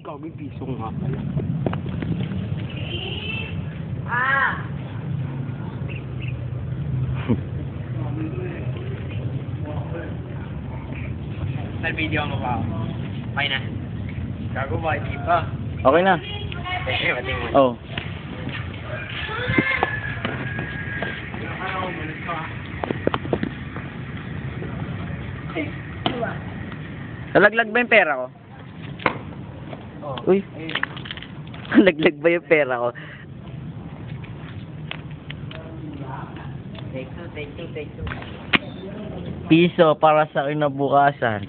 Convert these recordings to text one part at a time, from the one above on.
Gabi, piso nga pala. Sa video mo pa. Okay na. Gago ba, hindi pa. Okay na. Eh, pati mo. Oh. Nalaglag ba yung pera ko? Oh. Uy. Nalaglag ba yung pera ko? Take two, take two, take two. Piso para sa kinabukasan.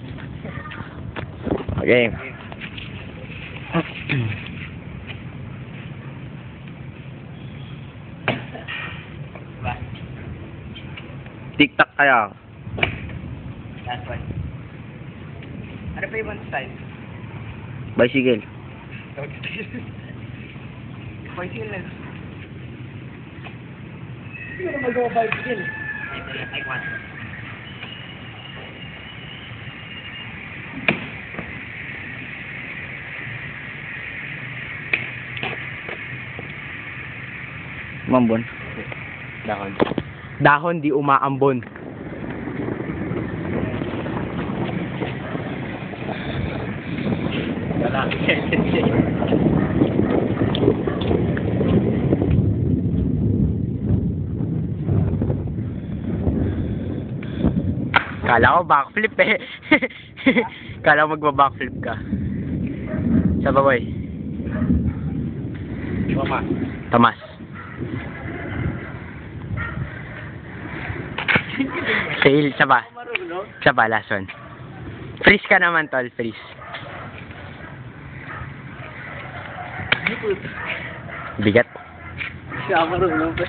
Okay. Ba? TikTok kaya. Last one. Ano pa yung style? Bicycle. Bicycle lang. Hindi ko na magawa bicycle. Ito yung like one. Mambon. Dahon. Dahon di umaambon. Wala. Kala ko backflip eh. Kala ko magba-backflip ka. Sa baboy. Mama. Tamas. Sail, isa ba? Isa ba, last one. Freeze ka naman, tol, freeze. Bigat. Siya marunong pa.